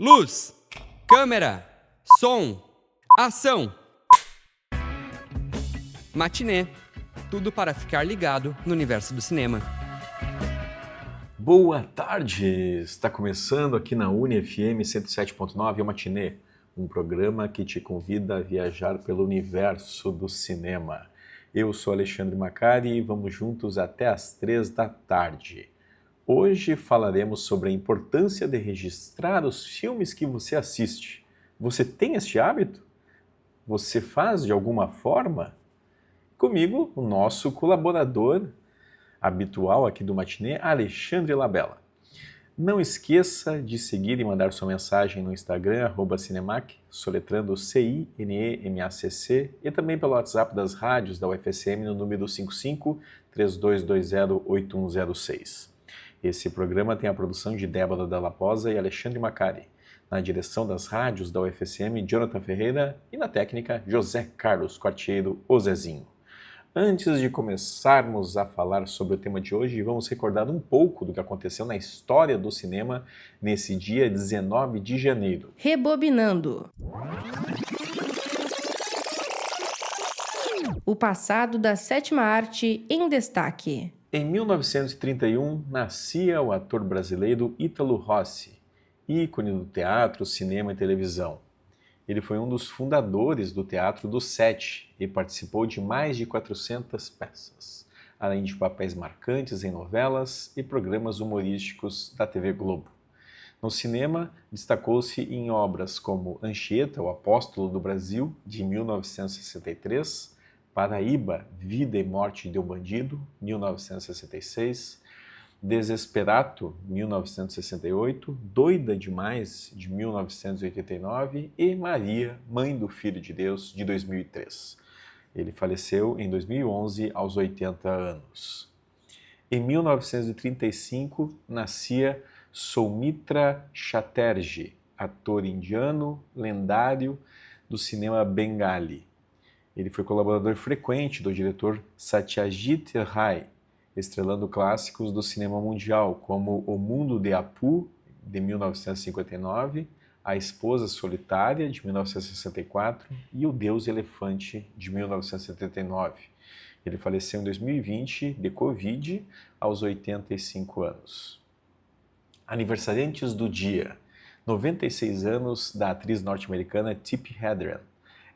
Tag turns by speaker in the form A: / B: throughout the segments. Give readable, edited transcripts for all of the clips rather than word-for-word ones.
A: Luz, câmera, som, ação. Matinê. Tudo para ficar ligado no universo do cinema.
B: Boa tarde! Está começando aqui na UniFM 107.9 o Matinê, um programa que te convida a viajar pelo universo do cinema. Eu sou Alexandre Macari e vamos juntos até às 3 da tarde. Hoje falaremos sobre a importância de registrar os filmes que você assiste. Você tem este hábito? Você faz de alguma forma? Comigo, o nosso colaborador habitual aqui do Matinê, Alexandre Labella. Não esqueça de seguir e mandar sua mensagem no Instagram, @Cinemac, soletrando CINEMACC, e também pelo WhatsApp das rádios da UFSM no número 55-3220-8106. Esse programa tem a produção de Débora Dalla Posa e Alexandre Macari, na direção das rádios da UFSM, Jonathan Ferreira, e na técnica, José Carlos Quartiero, o Zezinho. Antes de começarmos a falar sobre o tema de hoje, vamos recordar um pouco do que aconteceu na história do cinema nesse dia 19 de janeiro.
C: Rebobinando. O passado da sétima arte em destaque.
B: Em 1931, nascia o ator brasileiro Ítalo Rossi, ícone do teatro, cinema e televisão. Ele foi um dos fundadores do Teatro do Sete e participou de mais de 400 peças, além de papéis marcantes em novelas e programas humorísticos da TV Globo. No cinema, destacou-se em obras como Anchieta, o Apóstolo do Brasil, de 1963, Paraíba, Vida e Morte de um Bandido, 1966, Desesperato, 1968, Doida Demais, de 1989 e Maria, Mãe do Filho de Deus, de 2003. Ele faleceu em 2011, aos 80 anos. Em 1935, nascia Soumitra Chatterjee, ator indiano lendário do cinema bengali. Ele foi colaborador frequente do diretor Satyajit Ray, estrelando clássicos do cinema mundial, como O Mundo de Apu, de 1959, A Esposa Solitária, de 1964, e O Deus Elefante, de 1979. Ele faleceu em 2020, de Covid, aos 85 anos. Aniversariantes do dia: 96 anos da atriz norte-americana Tippi Hedren.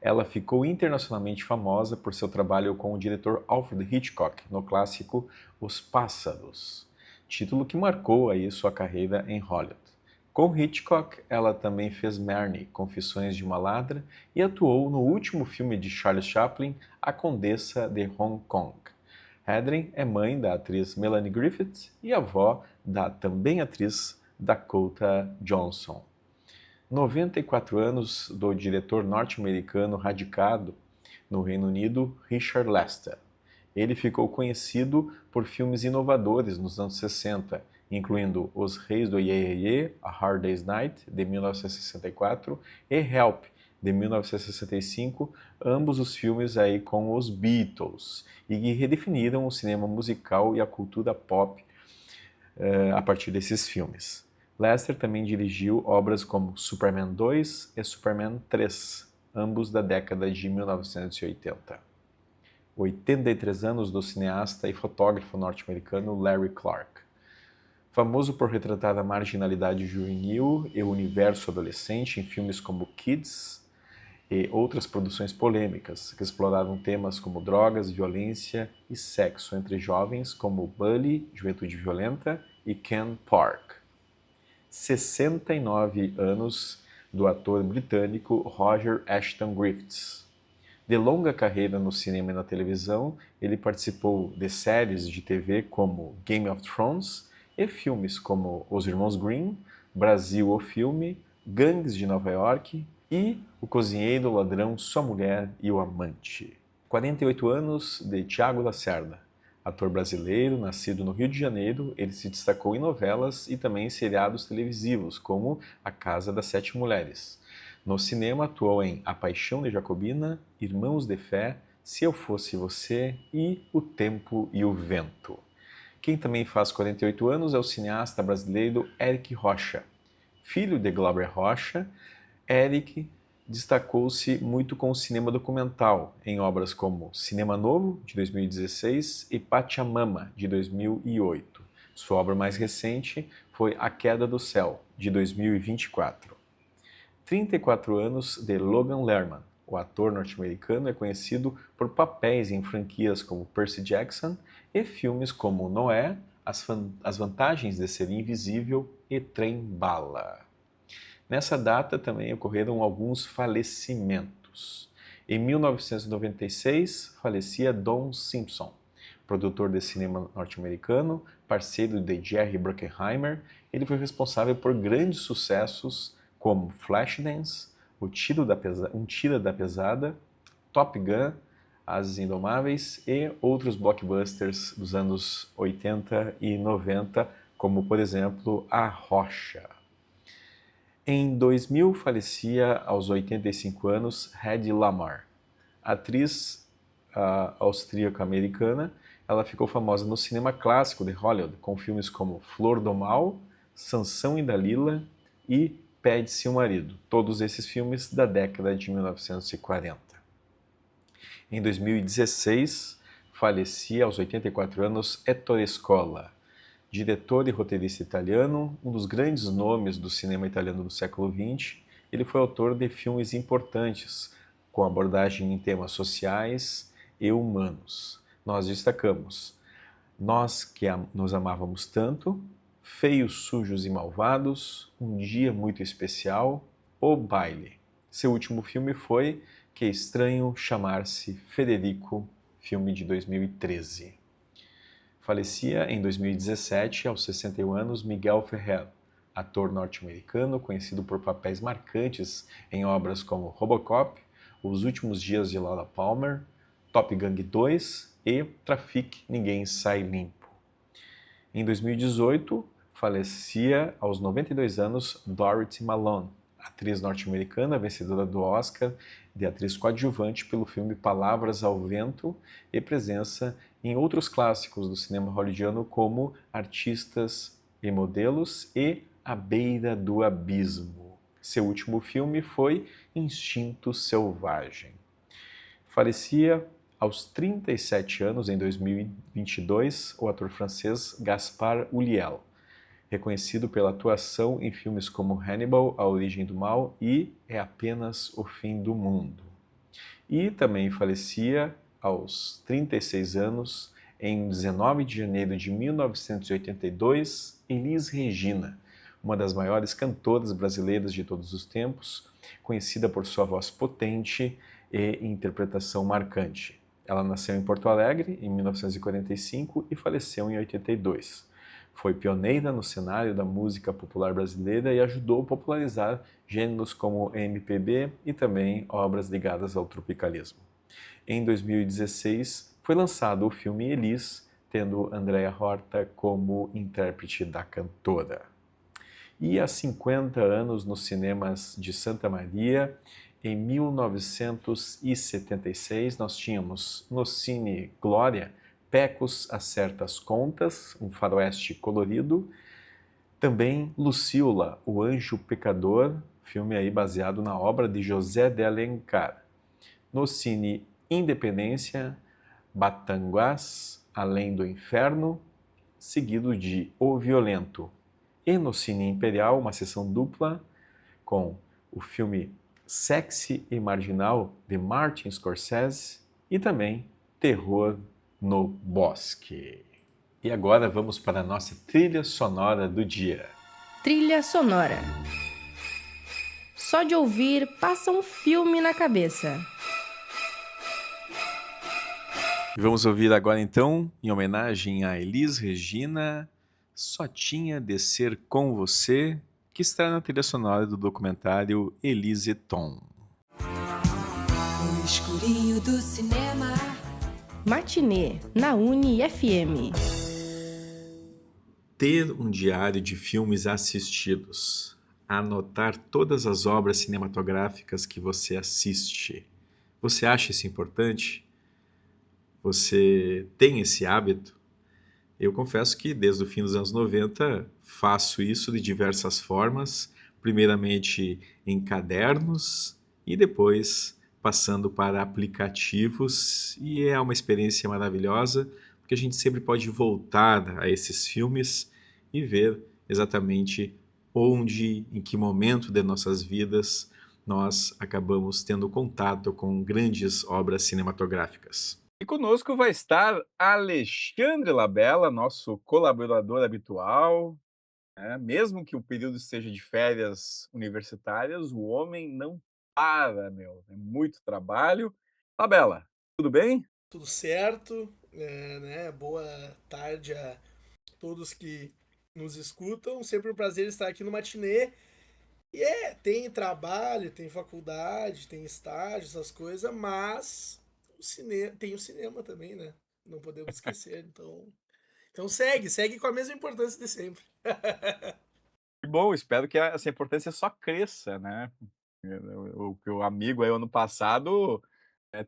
B: Ela ficou internacionalmente famosa por seu trabalho com o diretor Alfred Hitchcock no clássico Os Pássaros, título que marcou aí sua carreira em Hollywood. Com Hitchcock, ela também fez Marnie, Confissões de uma Ladra, e atuou no último filme de Charles Chaplin, A Condessa de Hong Kong. Hedren é mãe da atriz Melanie Griffith e avó da também atriz Dakota Johnson. 94 anos do diretor norte-americano radicado no Reino Unido, Richard Lester. Ele ficou conhecido por filmes inovadores nos anos 60, incluindo Os Reis do Iê Iê Iê, A Hard Day's Night, de 1964, e Help, de 1965, ambos os filmes aí com os Beatles, e que redefiniram o cinema musical e a cultura pop a partir desses filmes. Lester também dirigiu obras como Superman 2 e Superman 3, ambos da década de 1980. 83 anos do cineasta e fotógrafo norte-americano Larry Clark. Famoso por retratar a marginalidade juvenil e o universo adolescente em filmes como Kids e outras produções polêmicas que exploraram temas como drogas, violência e sexo entre jovens, como Bully, Juventude Violenta, e Ken Park. 69 anos do ator britânico Roger Ashton Griffiths. De longa carreira no cinema e na televisão, ele participou de séries de TV como Game of Thrones e filmes como Os Irmãos Grimm, Brasil o Filme, Gangues de Nova York e O Cozinheiro, o Ladrão, Sua Mulher e o Amante. 48 anos de Thiago Lacerda. Ator brasileiro, nascido no Rio de Janeiro, ele se destacou em novelas e também em seriados televisivos, como A Casa das Sete Mulheres. No cinema, atuou em A Paixão de Jacobina, Irmãos de Fé, Se Eu Fosse Você e O Tempo e o Vento. Quem também faz 48 anos é o cineasta brasileiro Eric Rocha. Filho de Glauber Rocha, Eric destacou-se muito com o cinema documental, em obras como Cinema Novo, de 2016, e Pachamama, de 2008. Sua obra mais recente foi A Queda do Céu, de 2024. 34 anos de Logan Lerman. O ator norte-americano é conhecido por papéis em franquias como Percy Jackson e filmes como Noé, As Vantagens de Ser Invisível e Trem Bala. Nessa data também ocorreram alguns falecimentos. Em 1996, falecia Don Simpson, produtor de cinema norte-americano, parceiro de Jerry Bruckheimer. Ele foi responsável por grandes sucessos como Flashdance, Um Tira da Pesada, Top Gun, As Indomáveis e outros blockbusters dos anos 80 e 90, como, por exemplo, A Rocha. Em 2000, falecia aos 85 anos Hedy Lamarr. Atriz austríaco-americana, ela ficou famosa no cinema clássico de Hollywood, com filmes como Flor do Mal, Sansão e Dalila e Pede-se um Marido, todos esses filmes da década de 1940. Em 2016, falecia aos 84 anos Ettore Scola, diretor e roteirista italiano, um dos grandes nomes do cinema italiano do século XX. Ele foi autor de filmes importantes, com abordagem em temas sociais e humanos. Nós destacamos Nós que nos amávamos tanto, Feios, Sujos e Malvados, Um Dia Muito Especial, O Baile. Seu último filme foi Que Estranho Chamar-se Federico, filme de 2013. Falecia em 2017, aos 61 anos, Miguel Ferrer, ator norte-americano conhecido por papéis marcantes em obras como Robocop, Os Últimos Dias de Laura Palmer, Top Gun 2 e Trafic, Ninguém Sai Limpo. Em 2018, falecia aos 92 anos Dorothy Malone, atriz norte-americana vencedora do Oscar de atriz coadjuvante pelo filme Palavras ao Vento e presença em outros clássicos do cinema hollywoodiano como Artistas e Modelos e À Beira do Abismo. Seu último filme foi Instinto Selvagem. Falecia aos 37 anos, em 2022, o ator francês Gaspard Ulliel, reconhecido pela atuação em filmes como Hannibal, A Origem do Mal e É Apenas o Fim do Mundo. E também falecia aos 36 anos, em 19 de janeiro de 1982, Elis Regina, uma das maiores cantoras brasileiras de todos os tempos, conhecida por sua voz potente e interpretação marcante. Ela nasceu em Porto Alegre em 1945 e faleceu em 82. Foi pioneira no cenário da música popular brasileira e ajudou a popularizar gêneros como MPB e também obras ligadas ao tropicalismo. Em 2016, foi lançado o filme Elis, tendo Andréa Horta como intérprete da cantora. E há 50 anos nos cinemas de Santa Maria, em 1976, nós tínhamos no Cine Glória, Pecos Acerta as Contas, um faroeste colorido. Também Lucila, o Anjo Pecador, filme aí baseado na obra de José de Alencar. No Cine Independência, Batanguás, Além do Inferno, seguido de O Violento. E no Cine Imperial, uma sessão dupla com o filme Sexy e Marginal, de Martin Scorsese, e também Terror no Bosque. E agora vamos para a nossa trilha sonora do dia.
C: Trilha sonora. Só de ouvir, passa um filme na cabeça.
B: E vamos ouvir agora então, em homenagem a Elis Regina, Só Tinha de Ser Com Você, que está na trilha sonora do documentário Elise Tom.
D: No escurinho do cinema.
C: Matinê, na Uni-FM.
B: Ter um diário de filmes assistidos. Anotar todas as obras cinematográficas que você assiste. Você acha isso importante? Você tem esse hábito? Eu confesso que desde o fim dos anos 90 faço isso de diversas formas, primeiramente em cadernos e depois passando para aplicativos, e é uma experiência maravilhosa, porque a gente sempre pode voltar a esses filmes e ver exatamente onde, em que momento de nossas vidas nós acabamos tendo contato com grandes obras cinematográficas.
E: E conosco vai estar Alexandre Labella, nosso colaborador habitual, né? Mesmo que o período seja de férias universitárias, o homem não para, meu. É muito trabalho. Labella, tudo bem?
F: Tudo certo, né? Boa tarde a todos que nos escutam. Sempre um prazer estar aqui no Matinê. E tem trabalho, tem faculdade, tem estágio, essas coisas, mas tem o cinema também, né? Não podemos esquecer. Então segue com a mesma importância de sempre.
E: Que bom, espero que essa importância só cresça, né? O que o amigo aí ano passado,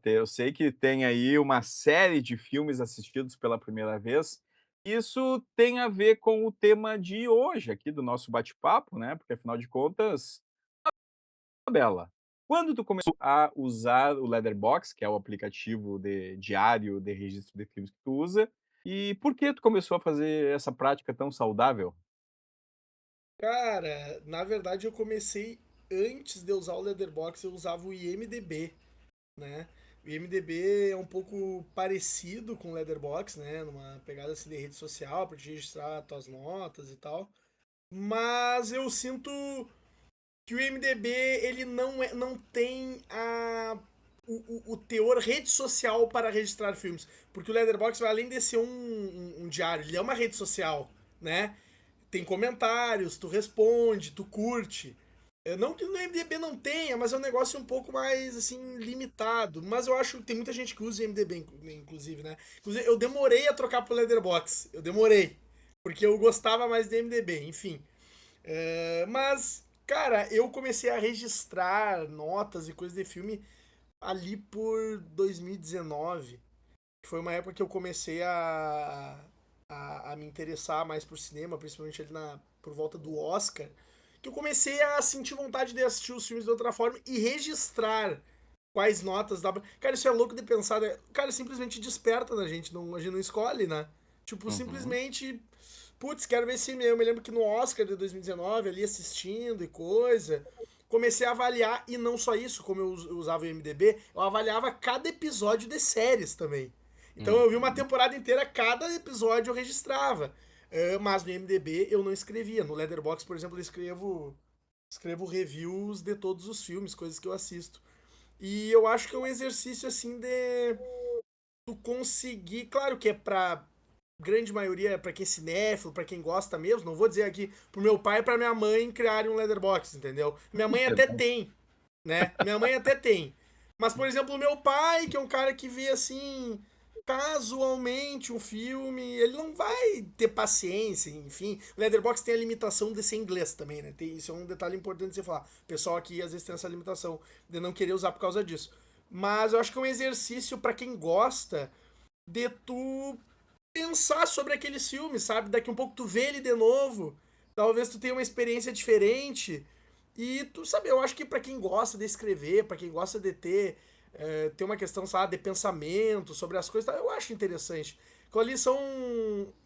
E: eu sei que tem aí uma série de filmes assistidos pela primeira vez. Isso tem a ver com o tema de hoje aqui do nosso bate-papo, né? Porque afinal de contas, Bela, quando tu começou a usar o Letterboxd, que é o aplicativo de diário de registro de filmes que tu usa, e por que tu começou a fazer essa prática tão saudável?
F: Cara, na verdade eu comecei antes de usar o Letterboxd, eu usava o IMDb, né? O IMDb é um pouco parecido com o Letterboxd, né? Numa pegada assim de rede social, para te registrar tuas notas e tal. Mas eu sinto que o IMDb ele não tem o teor rede social para registrar filmes. Porque o Letterboxd vai além de ser um diário, ele é uma rede social, né? Tem comentários, tu responde, tu curte. Não que no MDB não tenha, mas é um negócio um pouco mais, assim, limitado. Mas eu acho que tem muita gente que usa o MDB, inclusive, né? Inclusive, eu demorei a trocar pro Letterboxd. Eu demorei. Porque eu gostava mais do MDB, enfim. Mas, cara, eu comecei a registrar notas e coisas de filme ali por 2019. Que foi uma época que eu comecei a me interessar mais por cinema, principalmente ali por volta do Oscar, que eu comecei a sentir vontade de assistir os filmes de outra forma e registrar quais notas dá pra... Cara, isso é louco de pensar, né? Cara, simplesmente desperta na gente, a gente não escolhe, né? Tipo,
E: Uhum.
F: simplesmente... Putz, quero ver esse filme. Eu me lembro que no Oscar de 2019, ali assistindo e coisa, comecei a avaliar, e não só isso, como eu usava o IMDB, eu avaliava cada episódio de séries também. Então eu vi uma
E: Uhum.
F: temporada inteira, cada episódio eu registrava. Mas no IMDB eu não escrevia. No Letterboxd, por exemplo, eu escrevo reviews de todos os filmes, coisas que eu assisto. E eu acho que é um exercício assim de tu conseguir, claro que é pra grande maioria, é pra quem é cinéfilo, pra quem gosta mesmo, não vou dizer aqui pro meu pai e pra minha mãe criarem um Letterboxd, entendeu? Minha mãe até tem, né? Minha mãe até tem. Mas, por exemplo, o meu pai, que é um cara que vê assim, casualmente um filme, ele não vai ter paciência, enfim. O Letterboxd tem a limitação de ser inglês também, né? Isso é um detalhe importante de você falar. O pessoal aqui às vezes tem essa limitação de não querer usar por causa disso. Mas eu acho que é um exercício pra quem gosta de tu pensar sobre aqueles filmes, sabe? Daqui um pouco tu vê ele de novo, talvez tu tenha uma experiência diferente. E tu sabe, eu acho que pra quem gosta de escrever, pra quem gosta de ter uma questão, sabe, de pensamento sobre as coisas, eu acho interessante. Aquilo ali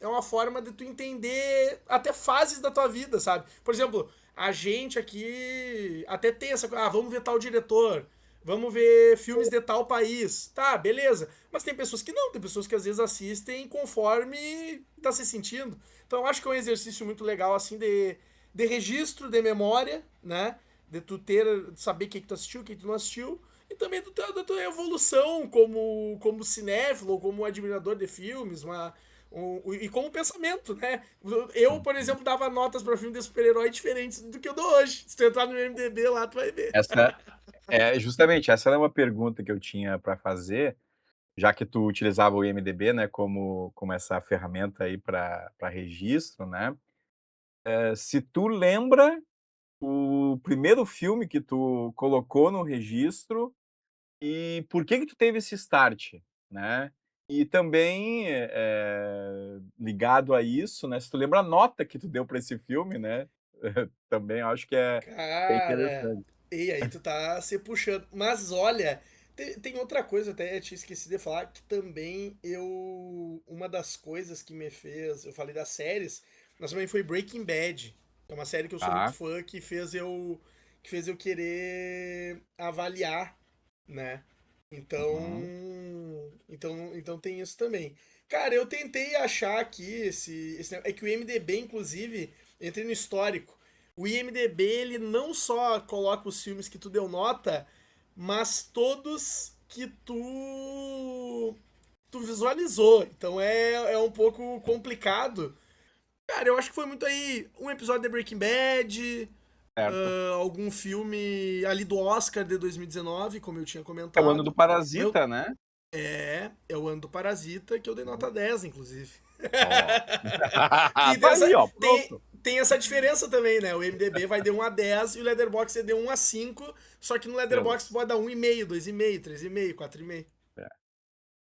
F: é uma forma de tu entender até fases da tua vida, sabe? Por exemplo, a gente aqui até tem essa coisa, vamos ver tal diretor, vamos ver filmes de tal país. Tá, beleza. Mas tem pessoas que não, tem pessoas que às vezes assistem conforme tá se sentindo. Então eu acho que é um exercício muito legal, assim, de registro de memória, né? De tu saber o que tu assistiu, o que tu não assistiu. E também da tua evolução como cinéfilo, ou como admirador de filmes, e como pensamento, né? Eu, por exemplo, dava notas para filme de super-herói diferentes do que eu dou hoje. Se tu entrar no MDB lá, tu vai ver.
E: Essa justamente, essa era uma pergunta que eu tinha para fazer, já que tu utilizava o IMDb, né, como essa ferramenta aí para registro, né. Se tu lembra o primeiro filme que tu colocou no registro e por que que tu teve esse start, né. E também, ligado a isso, né, se tu lembra a nota que tu deu para esse filme, né. Também acho que é
F: Cara,
E: interessante.
F: e aí tu tá se puxando. Mas olha, tem outra coisa, até tinha esquecido de falar, que também eu. Uma das coisas que me fez. Eu falei das séries, mas também foi Breaking Bad. É uma série que eu sou muito
E: Tá?
F: fã, que fez eu querer avaliar, né?
E: Uhum.
F: Então tem isso também. Cara, eu tentei achar aqui é que o IMDb, inclusive, entrei no histórico. O IMDb, ele não só coloca os filmes que tu deu nota, mas todos que tu visualizou. Então é um pouco complicado. Cara, eu acho que foi muito aí um episódio de Breaking Bad,
E: Certo.
F: algum filme ali do Oscar de 2019, como eu tinha
E: É o ano do
F: comentado. Eu,
E: Parasita, né?
F: é o ano do Parasita, que eu dei nota 10, inclusive.
E: Ó.
F: Que tem
E: Tá aí,
F: essa,
E: ó,
F: tem,
E: pronto.
F: tem essa diferença também, né? O MDB vai de 1 a 10 e o Letterboxd é de 1 a 5, só que no Letterboxd
E: Estrelas.
F: pode dar 1,5, 2,5, 3,5, 4,5.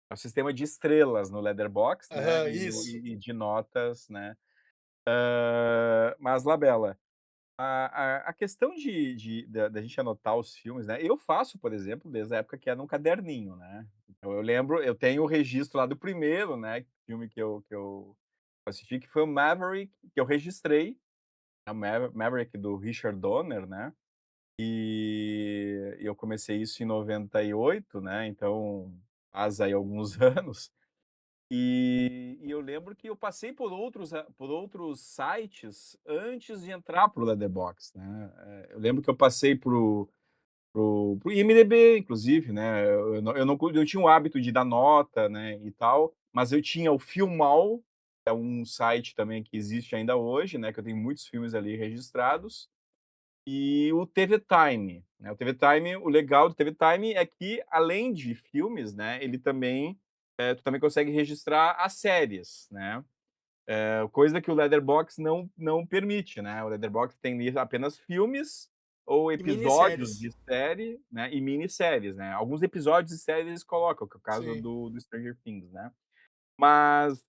E: É o sistema de estrelas no Letterboxd, né?
F: Aham,
E: E,
F: isso.
E: e de notas, né? Mas, Labela, a questão da gente anotar os filmes, né? Eu faço, por exemplo, desde a época que era num caderninho, né? Então, eu lembro, eu tenho o registro lá do primeiro, né? Filme que eu assisti, que foi o Maverick, que eu registrei, a Maverick do Richard Donner, né? E eu comecei isso em 98, né? Então, faz aí alguns anos. E eu lembro que eu passei por outros sites antes de entrar para o Letterboxd, né? Eu lembro que eu passei pro IMDb, inclusive, né? Eu não tinha o hábito de dar nota, né, e tal, mas eu tinha o Filmall, que é um site também que existe ainda hoje, né, que eu tenho muitos filmes ali registrados, e o TV Time, né? O TV Time, o legal do TV Time é que, além de filmes, né, ele também, tu também consegue registrar as séries, né? Coisa que o Letterboxd não permite, né? O Letterboxd tem ali apenas filmes ou
F: E
E: episódios
F: minisséries.
E: de série, né, e minisséries, né? Alguns episódios de séries eles colocam, que é o caso
F: Sim.
E: do Stranger Things, né? Mas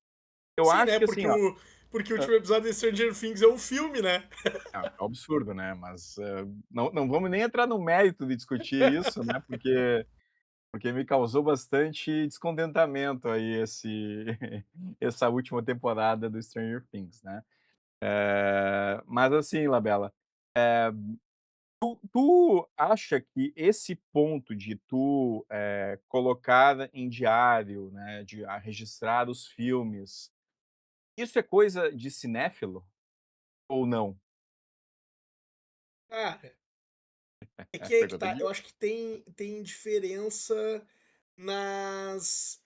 E: eu
F: Sim,
E: acho
F: né?
E: que assim,
F: Porque
E: ó,
F: porque o
E: hã,
F: último episódio de Stranger Things é um filme, né?
E: é um absurdo, né? Mas, não vamos nem entrar no mérito de discutir isso, né, porque me causou bastante descontentamento aí essa última temporada do Stranger Things, né. Mas assim, Labela, tu acha que esse ponto de tu, colocar em diário, né, de registrar os filmes, isso é coisa de cinéfilo ou não?
F: Cara, é
E: É,
F: que aí que
E: pergunta
F: tá.
E: de
F: Eu acho que tem diferença nas,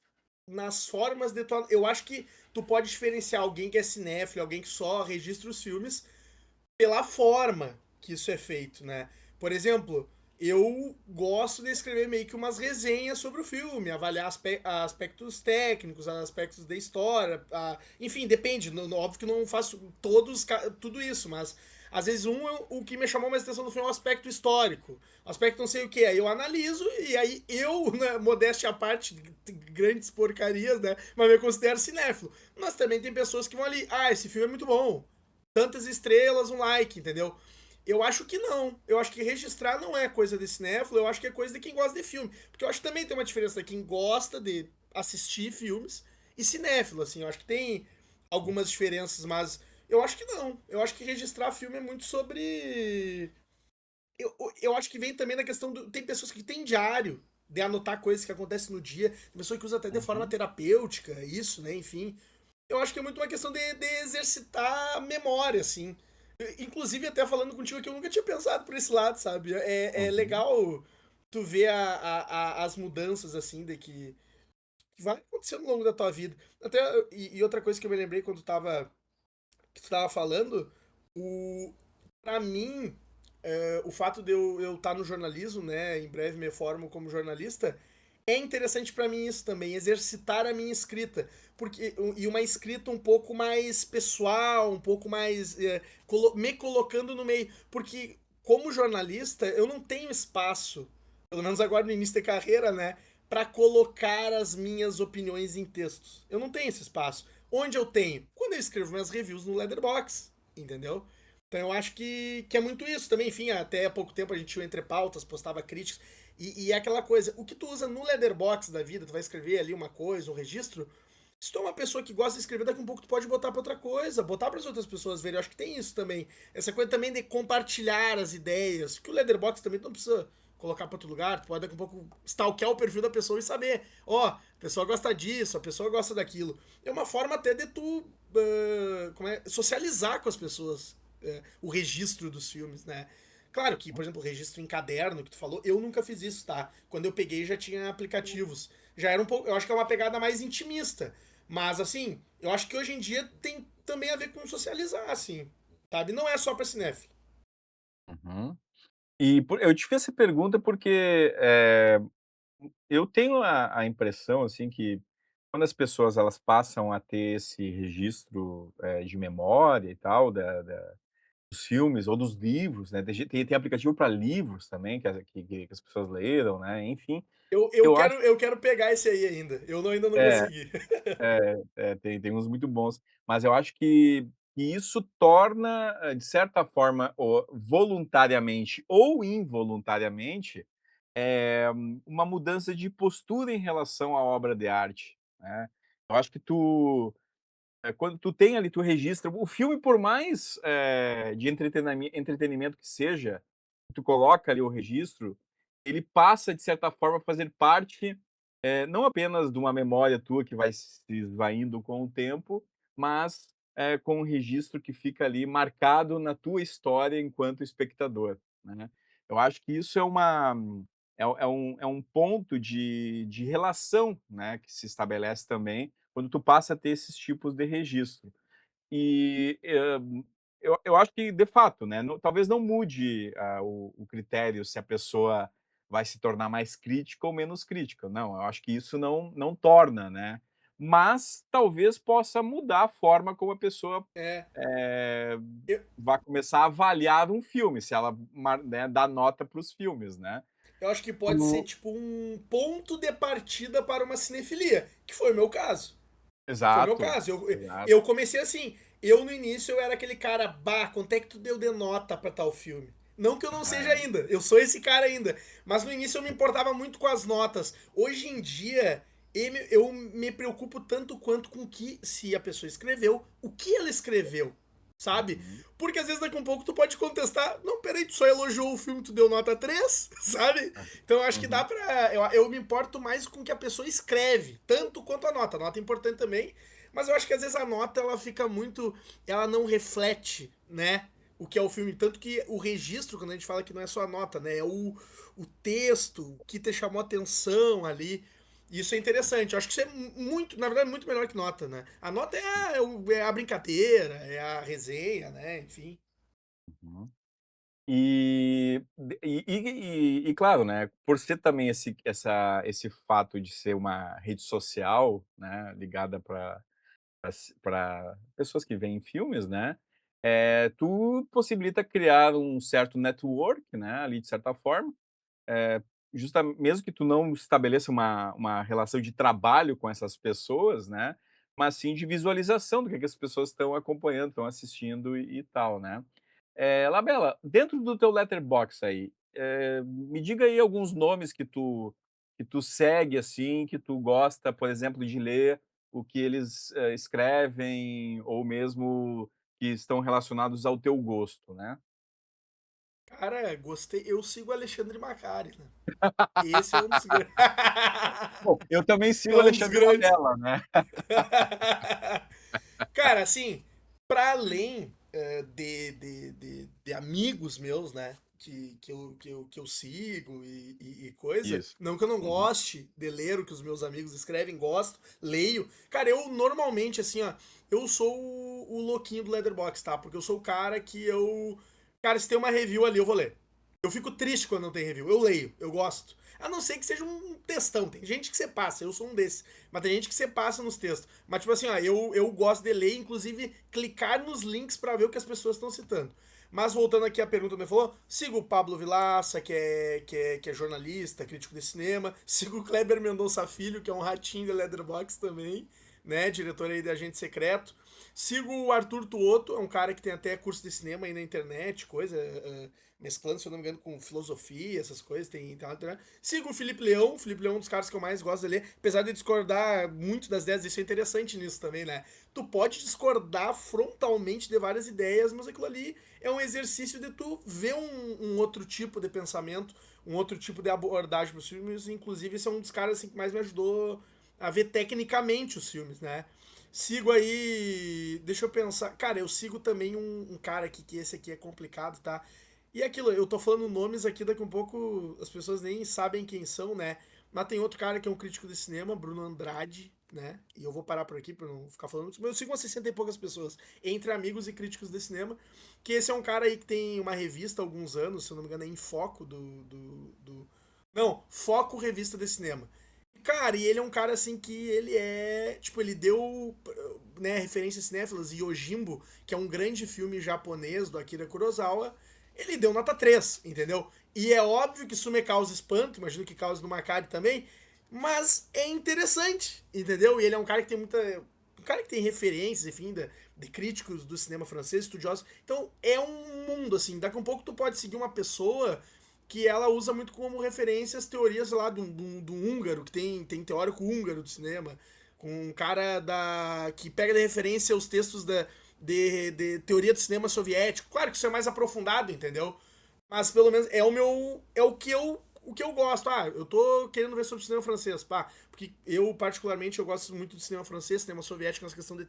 F: nas formas de tu. Eu acho que tu pode diferenciar alguém que é cinéfilo, alguém que só registra os filmes, pela forma que isso é feito, né? Por exemplo, eu gosto de escrever meio que umas resenhas sobre o filme, avaliar aspectos técnicos, aspectos da história, enfim, depende. Óbvio que não faço tudo isso, mas às vezes o que me chamou mais atenção no filme é o aspecto histórico, o aspecto não sei o que, aí eu analiso e aí eu, né, modéstia à parte, grandes porcarias, né, mas eu considero cinéfilo. Mas também tem pessoas que vão ali, esse filme é muito bom, tantas estrelas, um like, entendeu? Eu acho que não. Eu acho que registrar não é coisa de cinéfilo, eu acho que é coisa de quem gosta de filme. Porque eu acho que também tem uma diferença de quem gosta de assistir filmes e cinéfilo, assim. Eu acho que tem algumas diferenças, mas eu acho que não. Eu acho que registrar filme é muito sobre. Eu acho que vem também da questão do. Tem pessoas que têm diário de anotar coisas que acontecem no dia. Tem pessoas que usam até de forma
E: uhum,
F: terapêutica, isso, né? Enfim. Eu acho que é muito uma questão de exercitar a memória, assim. Inclusive, até falando contigo aqui, eu nunca tinha pensado por esse lado, sabe? É
E: uhum.
F: legal tu ver as mudanças, assim, que vai acontecendo ao longo da tua vida. Até, e outra coisa que eu me lembrei quando que tu tava falando, pra mim, o fato de eu estar no jornalismo, né? Em breve me formo como jornalista, é interessante pra mim isso também, exercitar a minha escrita. E uma escrita um pouco mais pessoal, um pouco mais. Me colocando no meio. Porque, como jornalista, eu não tenho espaço, pelo menos agora no início da carreira, né? Pra colocar as minhas opiniões em textos. Eu não tenho esse espaço. Onde eu tenho? Quando eu escrevo minhas reviews no Letterboxd, entendeu? Então eu acho que é muito isso também. Enfim, até há pouco tempo a gente tinha o Entre Pautas, postava críticas. E é aquela coisa, o que tu usa no Letterboxd da vida, tu vai escrever ali uma coisa, um registro. Se tu é uma pessoa que gosta de escrever, daqui a um pouco tu pode botar pra outra coisa, botar para as outras pessoas verem. Eu acho que tem isso também. Essa coisa também de compartilhar as ideias. Que o Letterboxd também tu não precisa colocar pra outro lugar. Tu pode daqui a um pouco stalkear o perfil da pessoa e saber. Ó, a pessoa gosta disso, a pessoa gosta daquilo. É uma forma até de tu socializar com as pessoas o registro dos filmes, né? Claro que, por exemplo, o registro em caderno que tu falou, eu nunca fiz isso, tá? Quando eu peguei já tinha aplicativos. Já era um pouco, eu acho que é uma pegada mais intimista. Mas assim, eu acho que hoje em dia tem também a ver com socializar, assim. Sabe? Não é só pra cinéfilo.
E: Uhum. Eu te fiz essa pergunta porque eu tenho a impressão assim que quando as pessoas elas passam a ter esse registro de memória e tal dos filmes ou dos livros, né? Tem aplicativo para livros também que as pessoas leram, né? Enfim,
F: Eu
E: eu
F: quero,
E: acho
F: eu quero pegar esse aí ainda. Ainda não
E: é,
F: consegui.
E: tem uns muito bons, mas eu acho que isso torna, de certa forma, voluntariamente ou involuntariamente, uma mudança de postura em relação à obra de arte, né. Eu acho que quando tu tem ali, tu registra o filme, por mais, de entretenimento que seja, tu coloca ali o registro, ele passa, de certa forma, a fazer parte, não apenas de uma memória tua que vai se esvaindo com o tempo, mas, com um registro que fica ali marcado na tua história enquanto espectador, né. Eu acho que isso é um ponto de relação, né, que se estabelece também quando tu passa a ter esses tipos de registro. E, eu acho que, de fato, né, talvez não mude, o critério se a pessoa vai se tornar mais crítica ou menos crítica, não, eu acho que isso não torna, né, mas talvez possa mudar a forma como a pessoa,
F: É.
E: eh,
F: Eu,
E: vai começar a avaliar um filme, se ela né, dá nota para os filmes, né.
F: eu acho que pode ser
E: Tu
F: tipo um ponto de partida para uma cinefilia, que foi o meu caso. Foi o meu
E: Exato,
F: caso.
E: exato.
F: Eu comecei assim. Eu, no início, eu era aquele cara, bah, quanto é que tu deu de nota pra tal filme? Não que eu não seja
E: Aham.
F: ainda, eu sou esse cara ainda. Mas no início eu me importava muito com as notas. Hoje em dia, eu me preocupo tanto quanto com que, se a pessoa escreveu, o que ela escreveu, sabe?
E: Uhum.
F: Porque às vezes daqui a um pouco tu pode contestar, não, peraí, tu só elogiou o filme, tu deu nota 3, sabe? Então eu acho que dá
E: Uhum.
F: pra. Eu me importo mais com o que a pessoa escreve, tanto quanto a nota. A nota é importante também, mas eu acho que às vezes a nota ela fica muito. Ela não reflete, né? O que é o filme. Tanto que o registro, quando a gente fala que não é só a nota, né? É o texto que te chamou atenção ali. Isso é interessante. Eu acho que isso é muito, na verdade, muito melhor que nota, né? A nota é a brincadeira, é a resenha, né? Enfim.
E: Uhum. Claro, né, por ser também esse fato de ser uma rede social, né, ligada para pessoas que veem filmes, né, tu possibilita criar um certo network, né, ali de certa forma, mesmo que tu não estabeleça uma relação de trabalho com essas pessoas, né, mas sim de visualização do que as pessoas estão acompanhando, estão assistindo e tal, né. Labela, dentro do teu letterbox aí, me diga aí alguns nomes que tu segue, assim, que tu gosta, por exemplo, de ler o que eles, escrevem ou mesmo que estão relacionados ao teu gosto, né.
F: Cara, gostei. Eu sigo o Alexandre Macari, né? Esse é um dos grandes.
E: Bom, eu também
F: É
E: sigo o
F: um dos
E: Alexandre
F: grandes.
E: Labella, né.
F: Cara, assim, para além de amigos meus, né? Que eu sigo e coisa.
E: Isso.
F: Não que eu não
E: Uhum.
F: goste de ler o que os meus amigos escrevem, gosto, leio. Cara, eu normalmente, assim, ó, eu sou o louquinho do Letterboxd, tá? Porque eu sou o cara que eu. Cara, se tem uma review ali, eu vou ler. Eu fico triste quando não tem review. Eu leio, eu gosto. A não ser que seja um textão. Tem gente que você passa, eu sou um desses. Mas tem gente que você passa nos textos. Mas, tipo assim, ó, eu gosto de ler, inclusive, clicar nos links pra ver o que as pessoas estão citando. Mas voltando aqui à pergunta que você falou, sigo o Pablo Vilaça, que é jornalista, crítico de cinema. Sigo o Kleber Mendonça Filho, que é um ratinho de Letterboxd também, né? Diretor aí de Agente Secreto. Sigo o Arthur Tuoto, é um cara que tem até curso de cinema aí na internet, coisa, mesclando, se eu não me engano, com filosofia, essas coisas, tem lá na internet. Sigo o Felipe Leão é um dos caras que eu mais gosto de ler, apesar de discordar muito das ideias, isso é interessante nisso também, né? Tu pode discordar frontalmente de várias ideias, mas aquilo ali é um exercício de tu ver um outro tipo de pensamento, um outro tipo de abordagem para os filmes, inclusive esse é um dos caras assim, que mais me ajudou a ver tecnicamente os filmes, né? Sigo aí. Deixa eu pensar. Cara, eu sigo também um cara aqui, que esse aqui é complicado, tá? E aquilo, eu tô falando nomes aqui, daqui um pouco as pessoas nem sabem quem são, né? Mas tem outro cara que é um crítico de cinema, Bruno Andrade, né? E eu vou parar por aqui pra não ficar falando isso. Mas eu sigo umas 60 e poucas pessoas, entre amigos e críticos de cinema. Que esse é um cara aí que tem uma revista há alguns anos, se eu não me engano, é Em Foco Não, Foco Revista de Cinema. Cara, e ele é um cara assim que ele é. Tipo, ele deu né, referências cinéfilas. Yojimbo, que é um grande filme japonês do Akira Kurosawa, ele deu nota 3, entendeu? E é óbvio que isso me causa espanto, imagino que causa no Macari também, mas é interessante, entendeu? E ele é um cara que tem muita. Um cara que tem referências, enfim, de críticos do cinema francês, estudiosos. Então é um mundo, assim. Daqui a um pouco tu pode seguir uma pessoa que ela usa muito como referência as teorias lá do húngaro, que tem teórico húngaro do cinema, com um cara que pega de referência os textos de teoria do cinema soviético. Claro que isso é mais aprofundado, entendeu? Mas pelo menos é o que eu gosto. Ah, eu tô querendo ver sobre o cinema francês, pá, porque eu particularmente eu gosto muito do cinema francês, cinema soviético, nessa questão de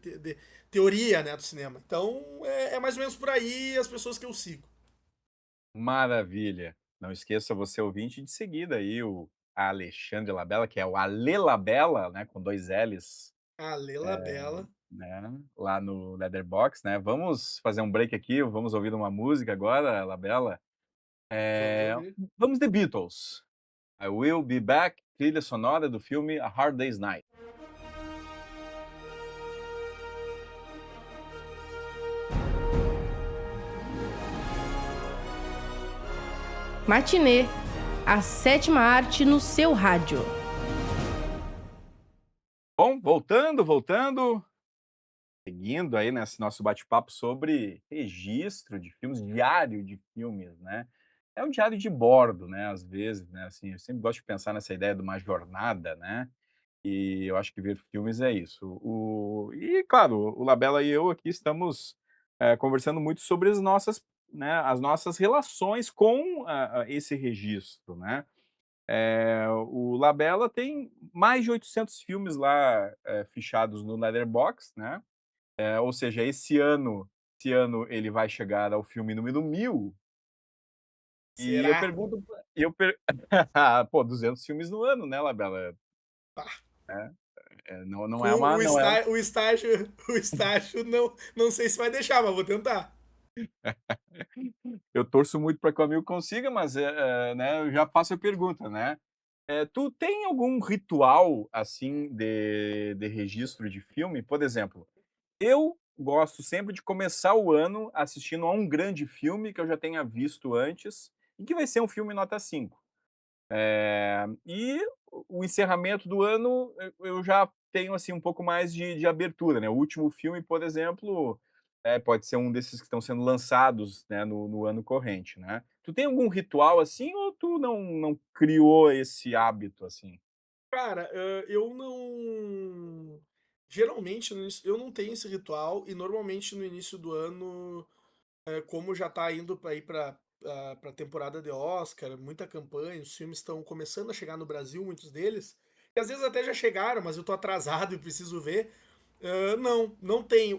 F: teoria, né, do cinema. Então, é mais ou menos por aí as pessoas que eu sigo.
E: Maravilha. Não esqueça você ouvinte de seguida aí o Alexandre Labella, que é o Ale Labella, né, com 2 L's,
F: A Lela Bela.
E: né, lá no Letterboxd, né. Vamos fazer um break aqui, vamos ouvir uma música agora, Labella.
F: Vamos ouvir.
E: Vamos The Beatles. I Will Be Back, trilha sonora do filme A Hard Day's Night.
C: Matinê, a sétima arte no seu rádio.
E: Bom, voltando, seguindo aí nesse nosso bate-papo sobre registro de filmes, diário de filmes, né. É um diário de bordo, né, às vezes, né, assim, eu sempre gosto de pensar nessa ideia de uma jornada, né, e eu acho que ver filmes é isso. E claro, o Labella e eu aqui estamos, conversando muito sobre as nossas relações com esse registro, né. O Labella tem mais de 800 filmes lá, fichados no Letterboxd, né. Ou seja, esse ano ele vai chegar ao filme número 1000, e eu
F: Será?
E: pergunto pra eu per pô, 200 filmes no ano, né, Labella,
F: Pá.
E: né, não
F: Com
E: é uma não é
F: o estágio não sei se vai deixar, mas vou tentar.
E: eu torço muito para que o amigo consiga, mas, né, eu já faço a pergunta, né, tu tem algum ritual, assim, de registro de filme? Por exemplo, eu gosto sempre de começar o ano assistindo a um grande filme que eu já tenha visto antes, e que vai ser um filme nota 5. E o encerramento do ano, eu já tenho, assim, um pouco mais de abertura, né. O último filme, por exemplo, pode ser um desses que estão sendo lançados, né, no ano corrente, né. Tu tem algum ritual, assim, ou tu não criou esse hábito, assim?
F: Cara, eu não. Geralmente, eu não tenho esse ritual, e normalmente no início do ano, como já tá indo para ir pra temporada de Oscar, muita campanha, os filmes estão começando a chegar no Brasil, muitos deles, e às vezes até já chegaram, mas eu tô atrasado e preciso ver. Não tenho.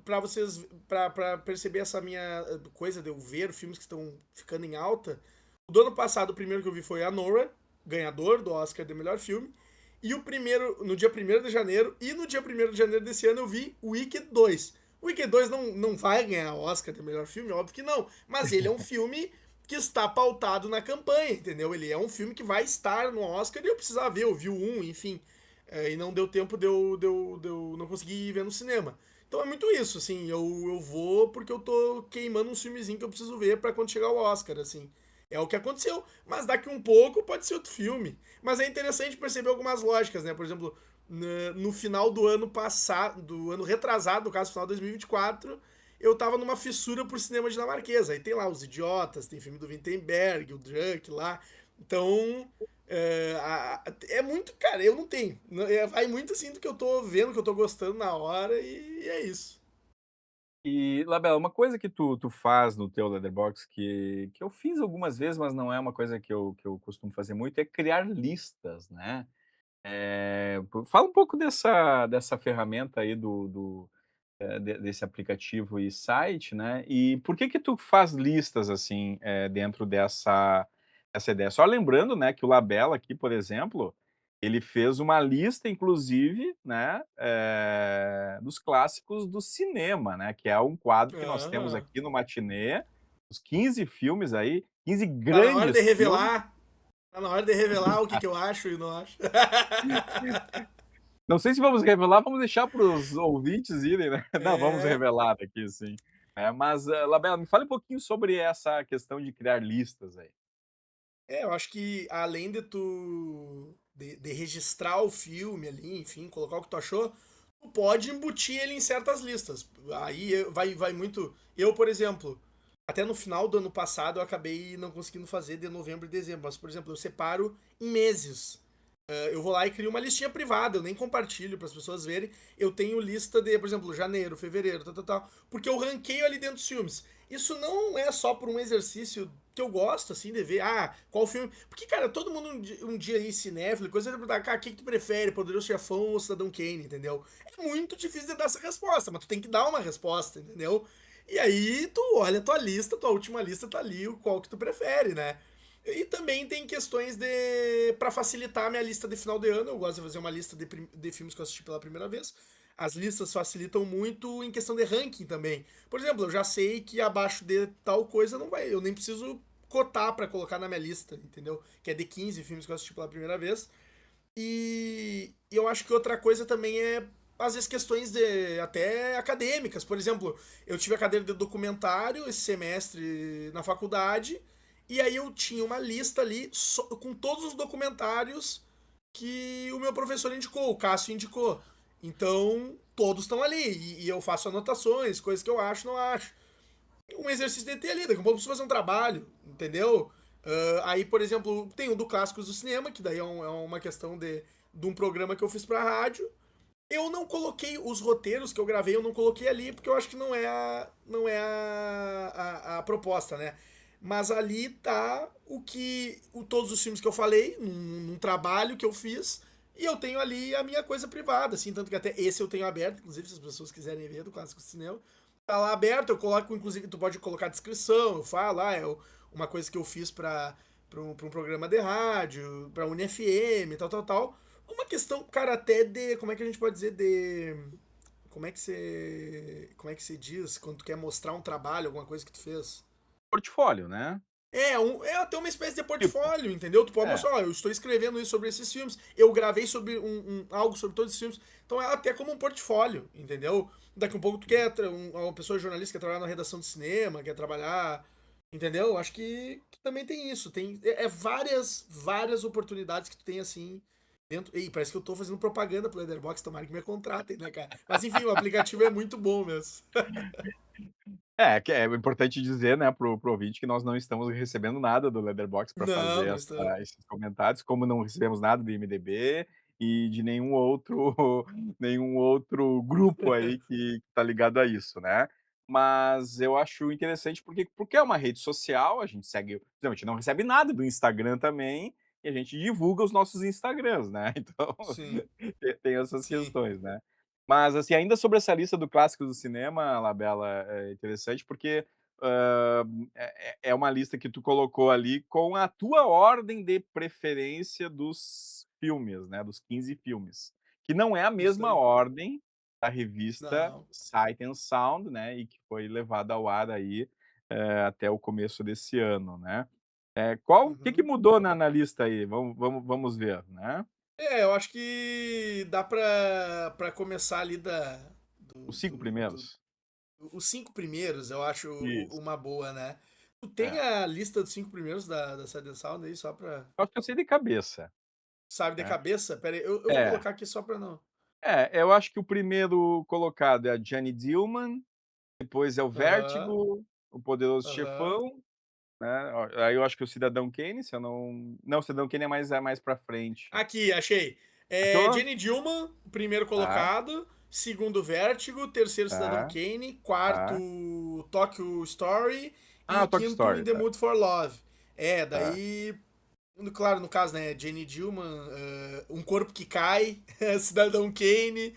F: Pra vocês, pra perceber essa minha coisa de eu ver filmes que estão ficando em alta, o do ano passado, o primeiro que eu vi foi a Nora, ganhador do Oscar de melhor filme. E o primeiro, no dia 1º de janeiro, e no dia 1º de janeiro desse ano eu vi Wicked 2. O Wicked 2 não vai ganhar Oscar de melhor filme, óbvio que não. Mas ele é um filme que está pautado na campanha, entendeu? Ele é um filme que vai estar no Oscar e eu precisava ver, eu vi o 1, enfim. E não deu tempo de eu não conseguir ir ver no cinema. Então é muito isso, assim, eu vou porque eu tô queimando um filmezinho que eu preciso ver pra quando chegar o Oscar, assim. É o que aconteceu, mas daqui um pouco pode ser outro filme. Mas é interessante perceber algumas lógicas, né? Por exemplo, no final do ano passado, do ano retrasado, no caso, final de 2024, eu tava numa fissura por cinema dinamarquês. Aí tem lá Os Idiotas, tem filme do Vinterberg, o Drunk lá. Então, é muito, cara, eu não tenho. Vai muito assim do que eu tô vendo, que eu tô gostando na hora, e é isso.
E: E, Labela, uma coisa que tu faz no teu Letterboxd que eu fiz algumas vezes, mas não é uma coisa que eu costumo fazer muito, é criar listas, né? Fala um pouco dessa ferramenta aí desse aplicativo e site, né? E por que tu faz listas assim dentro dessa ideia? Só lembrando, né, que o Labella aqui, por exemplo, ele fez uma lista, inclusive, né, dos clássicos do cinema, né? Que é um quadro que nós temos
F: Aham.
E: aqui no Matinê, os 15 filmes aí, 15
F: Tá na hora de
E: grandes filmes.
F: revelar. Tá na hora de revelar o que eu acho e não acho.
E: Não sei se vamos revelar, vamos deixar para os ouvintes irem, né. Não, vamos
F: É.
E: revelar aqui sim. Mas, Labela, me fale um pouquinho sobre essa questão de criar listas aí.
F: Eu acho que além de tu de registrar o filme ali, enfim, colocar o que tu achou, tu pode embutir ele em certas listas. Aí vai muito. Eu, por exemplo, até no final do ano passado eu acabei não conseguindo fazer de novembro e dezembro, mas, por exemplo, eu separo em meses. Eu vou lá e crio uma listinha privada, eu nem compartilho para as pessoas verem. Eu tenho lista de, por exemplo, janeiro, fevereiro, tal, tal, tal, porque eu ranqueio ali dentro dos filmes. Isso não é só por um exercício que eu gosto, assim, de ver, qual filme. Porque, cara, todo mundo um dia aí, cinéfilo, coisa, vai perguntar, cara, o que tu prefere, Poderoso Chefão ou Cidadão Kane, entendeu? É muito difícil de dar essa resposta, mas tu tem que dar uma resposta, entendeu? E aí tu olha a tua lista, tua última lista tá ali, o qual que tu prefere, né? E também tem questões de para facilitar a minha lista de final de ano. Eu gosto de fazer uma lista de filmes que eu assisti pela primeira vez. As listas facilitam muito em questão de ranking também. Por exemplo, eu já sei que abaixo de tal coisa não vai, eu nem preciso cotar para colocar na minha lista, entendeu? Que é de 15 filmes que eu assisti pela primeira vez. E eu acho que outra coisa também é às vezes questões de até acadêmicas. Por exemplo, eu tive a cadeira de documentário esse semestre na faculdade, e aí eu tinha uma lista ali com todos os documentários que o meu professor indicou, o Cássio indicou. Então, todos estão ali. E eu faço anotações, coisas que eu acho, não acho. Um exercício de ter ali, daqui a pouco eu preciso fazer um trabalho, entendeu? Aí, por exemplo, tem o do Clássicos do Cinema, que daí é uma questão de um programa que eu fiz pra rádio. Eu não coloquei os roteiros que eu gravei, eu não coloquei ali, porque eu acho que não é a proposta, né? Mas ali tá todos os filmes que eu falei, num trabalho que eu fiz, e eu tenho ali a minha coisa privada, assim, tanto que até esse eu tenho aberto, inclusive se as pessoas quiserem ver do Clássico Cinema, tá lá aberto, eu coloco, inclusive, tu pode colocar descrição, eu falo, uma coisa que eu fiz pra um programa de rádio, pra UniFM, tal, tal, tal. Uma questão, cara, até de, como é que a gente pode dizer, como é que se diz quando tu quer mostrar um trabalho, alguma coisa que tu fez?
E: Portfólio, né.
F: É até uma espécie de
E: Tipo,
F: portfólio, entendeu? Tu pode
E: é,
F: mostrar, ó, eu estou escrevendo isso sobre esses filmes, eu gravei sobre algo sobre todos esses filmes. Então é até como um portfólio, entendeu? Daqui a um pouco tu quer, uma pessoa jornalista quer trabalhar na redação de cinema, quer trabalhar, entendeu? Acho que também tem isso, tem várias oportunidades que tu tem assim dentro. Ei, parece que eu tô fazendo propaganda pro Letterboxd, tomara que me contratem, né, cara? Mas enfim, o aplicativo é muito bom mesmo.
E: que é importante dizer, né, pro ouvinte que nós não estamos recebendo nada do Letterboxd para
F: Não,
E: fazer
F: não está.
E: esses comentários, como não recebemos nada do IMDb e de nenhum outro nenhum outro grupo aí que tá ligado a isso, né. Mas eu acho interessante porque é uma rede social, a gente segue a gente não recebe nada do Instagram também, e a gente divulga os nossos Instagrams, né, então
F: Sim,
E: tem essas
F: sim.
E: questões, né. Mas, assim, ainda sobre essa lista do clássicos do cinema, Labela, é interessante porque, é uma lista que tu colocou ali com a tua ordem de preferência dos filmes, né, dos 15 filmes, que não é a
F: Isso
E: mesma
F: aí.
E: ordem da revista
F: Não.
E: Sight and Sound, né, e que foi levada ao ar aí, até o começo desse ano, né. O que
F: Uhum.
E: mudou na lista aí? Vamos ver, né.
F: Eu acho que dá pra começar ali
E: Os 5 primeiros?
F: os cinco primeiros, eu acho
E: Isso,
F: uma boa, né? Tu tem
E: é.
F: a lista dos cinco primeiros da Sad and Sound aí, só pra.
E: Eu acho que eu sei de cabeça.
F: sabe, de
E: né.
F: cabeça? Pera aí, eu vou
E: É,
F: colocar aqui só pra não.
E: eu acho que o primeiro colocado é a Jenny Dillman, depois é o
F: Aham,
E: Vértigo, o Poderoso
F: aham.
E: Chefão, né, aí eu acho que o Cidadão Kane, se eu não, o Cidadão Kane é mais pra frente.
F: Aqui, achei.
E: Achou?
F: Jenny Dillman, primeiro
E: Tá,
F: colocado. Segundo, Vértigo. Terceiro, Cidadão
E: tá,
F: Kane.
E: tá.
F: Quarto, Tokyo Story.
E: Ah,
F: E
E: o Toy
F: quinto, In
E: Story,
F: the
E: tá,
F: Mood for Love.
E: tá.
F: Daí. Claro, no caso, né? Jenny Dillman, Um Corpo que Cai, Cidadão Kane.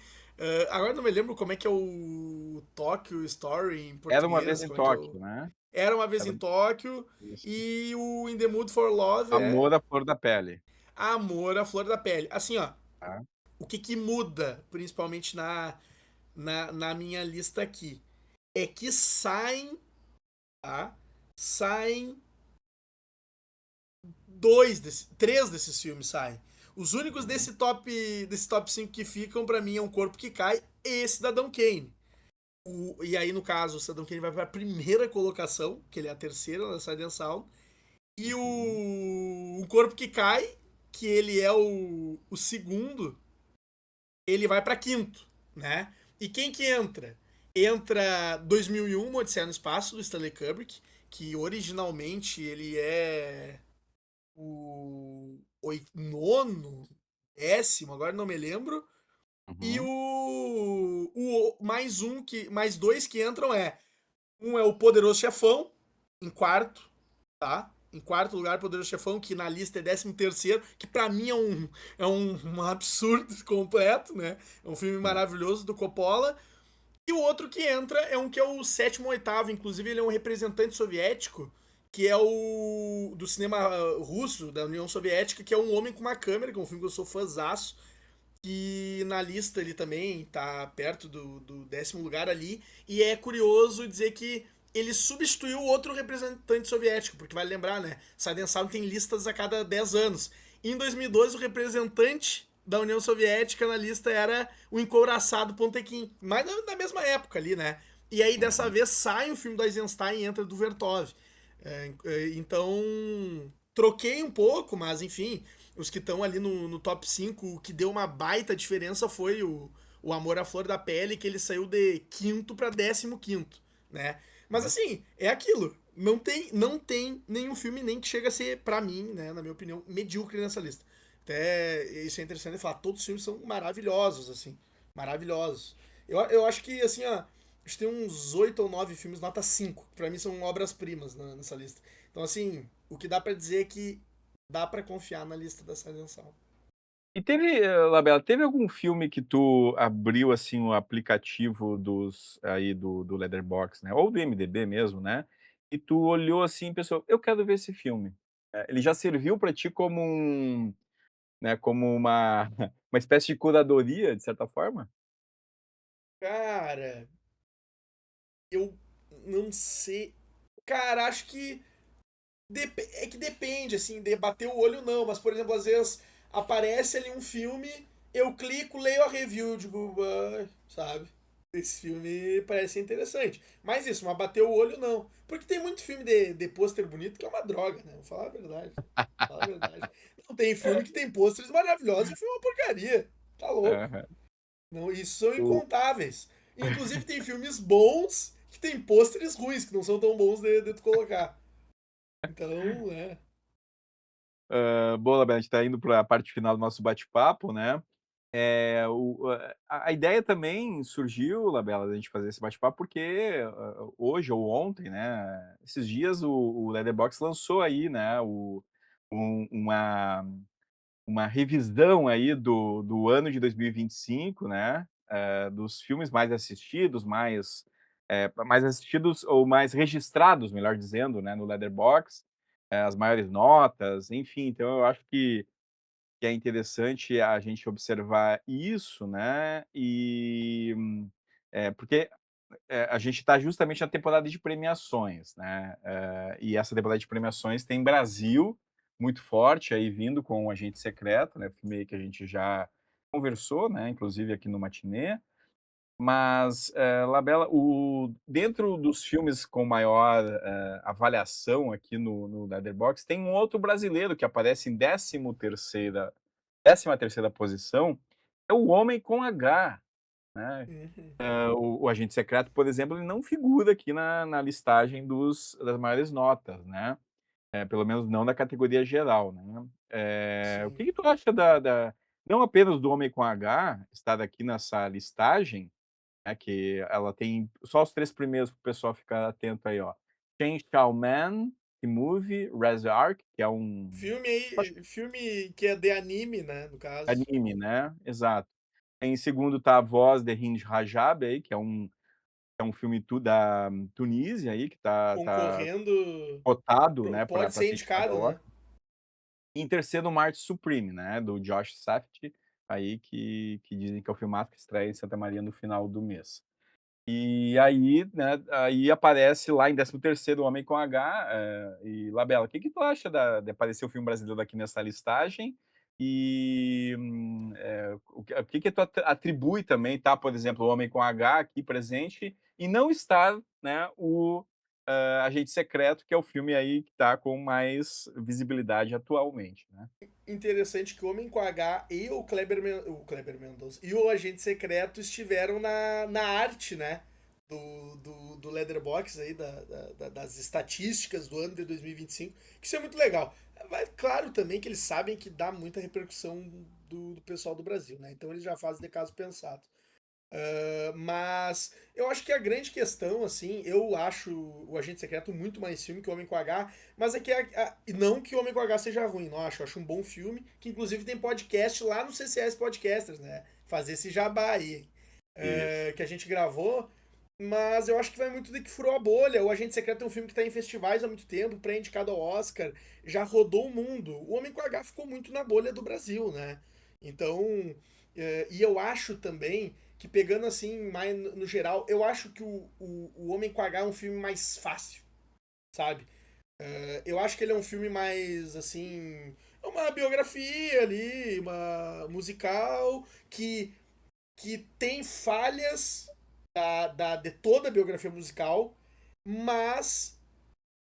F: Agora não me lembro como é que é o Tokyo Story em
E: Era uma vez
F: português.
E: em
F: Como é que é o.
E: Tóquio, né.
F: Era uma vez
E: Era
F: em Tóquio.
E: isso.
F: E o In the Mood for Love
E: Amor
F: é
E: à Flor da Pele.
F: Amor à Flor da Pele. Assim, ó.
E: Tá.
F: O que que muda, principalmente na minha lista aqui, é que saem, tá? Saem três desses filmes saem. Os únicos
E: Uhum.
F: desse top 5 que ficam, pra mim, é Um Corpo que Cai e Cidadão Kane. E aí, no caso, o Cidadão Kane vai pra primeira colocação, que ele é a terceira na Sight and Sound. E
E: Uhum.
F: o Corpo que Cai, que ele é o segundo, ele vai pra quinto, né? E quem que entra? Entra 2001, Uma Odisseia no Espaço, do Stanley Kubrick, que originalmente ele é o nono, décimo, agora não me lembro. E
E: Uhum.
F: mais dois que entram um é o Poderoso Chefão, em quarto, tá? Em quarto lugar, Poderoso Chefão, que na lista é 13º, que pra mim um absurdo completo, né? É um filme
E: Uhum.
F: maravilhoso do Coppola. E o outro que entra é um que é o sétimo ou oitavo, inclusive ele é um representante soviético, que é o do cinema russo, da União Soviética, que é Um Homem com uma Câmera, que é um filme que eu sou fãzaço, que na lista ele também tá perto do décimo lugar ali. E é curioso dizer que ele substituiu outro representante soviético, porque vale lembrar, né? Sight and Sound tem listas a cada 10 anos. E em 2012, o representante da União Soviética na lista era o encouraçado Pontekin, mas na mesma época ali, né? E aí dessa
E: Uhum.
F: vez sai o filme do Eisenstein e entra do Vertov. Então troquei um pouco, mas enfim, os que estão ali no top 5, o que deu uma baita diferença foi o Amor à Flor da Pele, que ele saiu de quinto para 15º, né? Mas assim, é aquilo. Não tem nenhum filme nem que chega a ser, pra mim, né, na minha opinião, medíocre nessa lista. Até isso é interessante falar, todos os filmes são maravilhosos, assim. Maravilhosos. Eu acho que, assim, ó, acho que tem uns 8 ou 9 filmes nota 5. Pra mim são obras-primas nessa lista. Então, assim, o que dá pra dizer é que dá pra confiar na lista da Silent Sound.
E: E teve, Labela, teve algum filme que tu abriu, assim, o aplicativo do Letterboxd, né, ou do IMDb mesmo, né, e tu olhou assim e pensou: "Eu quero ver esse filme". Ele já serviu pra ti como como uma espécie de curadoria, de certa forma?
F: Cara, eu não sei. Cara, acho que é que depende, assim, de bater o olho não, mas por exemplo, às vezes aparece ali um filme, eu clico, leio a review, digo, sabe? Esse filme parece interessante. Mas isso, mas bater o olho não. Porque tem muito filme de pôster bonito que é uma droga, né? Vou falar a verdade. Vou falar a verdade. Não, tem filme que tem pôsteres maravilhosos e o filme é uma porcaria. Tá louco.
E: Aham.
F: Não, isso são
E: O
F: incontáveis. Inclusive tem filmes bons que tem pôsteres ruins, que não são tão bons de tu colocar. Então,
E: Boa, Labela, a gente tá indo pra parte final do nosso bate-papo, né. A ideia também surgiu, Labela, da gente fazer esse bate-papo, porque, hoje ou ontem, né, esses dias o Letterboxd lançou aí, né, um uma revisão aí do ano de 2025, né, dos filmes mais assistidos, mais assistidos ou mais registrados, melhor dizendo, né, no Letterboxd, as maiores notas, enfim. Então eu acho que é interessante a gente observar isso, né, porque a gente está justamente na temporada de premiações, né, e essa temporada de premiações tem Brasil muito forte aí vindo com o Agente Secreto, né, filme que a gente já conversou, né, inclusive aqui no Matinê, mas, Labela, dentro dos filmes com maior, avaliação aqui no Letterboxd, tem um outro brasileiro que aparece em 13ª 13ª posição é O Homem com H, né.
F: Uhum.
E: O Agente Secreto, por exemplo, ele não figura aqui na listagem das maiores notas, né. Pelo menos não na categoria geral, né. O
F: Sim.
E: que que tu acha não apenas do Homem com H estar aqui nessa listagem, né, que ela tem só os 3 primeiros para o pessoal ficar atento aí, ó. Chainsaw Man, The Movie, Res Arc, que é
F: Filme que é de anime, né, no caso.
E: anime, né, exato. Em segundo tá A Voz de Hind Rajab aí, que é um filme da Tunísia aí, que tá
F: Concorrendo.
E: cotado, né,
F: Pode
E: pra
F: ser
E: ser indicado
F: indicado,
E: ao
F: né?
E: Oscar. E em terceiro, Marte Supreme, né, do Josh Safdie, aí que dizem que é o filmaço que estreia em Santa Maria no final do mês. E aí, né, aí aparece lá em 13º o Homem com H, e Labela, o que que tu acha de aparecer o filme brasileiro aqui nessa listagem? E, o que que tu atribui também, tá, por exemplo, o Homem com H aqui presente e não estar, né, Agente Secreto, que é o filme aí que tá com mais visibilidade atualmente, né?
F: Interessante que o Homem com H e o Kleber Mendonça e o Agente Secreto estiveram na arte, né? Do Letterboxd aí, das estatísticas do ano de 2025, que isso é muito legal. Claro também que eles sabem que dá muita repercussão do pessoal do Brasil, né? Então eles já fazem de caso pensado. Mas eu acho que a grande questão, assim, eu acho o Agente Secreto muito mais filme que o Homem com H, mas é que e não que o Homem com H seja ruim, não acho. Eu acho um bom filme, que inclusive tem podcast lá no CCS Podcasters, né? Fazer esse jabá aí,
E: Isso.
F: que a gente gravou. Mas eu acho que vai muito de que furou a bolha. O Agente Secreto é um filme que está em festivais há muito tempo, pré-indicado ao Oscar, já rodou o mundo. O Homem com H ficou muito na bolha do Brasil, né? Então, e eu acho também que pegando assim, mais no geral, eu acho que o Homem com H é um filme mais fácil, sabe? Eu acho que ele é um filme mais, assim, é uma biografia ali, uma musical, que tem falhas de toda a biografia musical, mas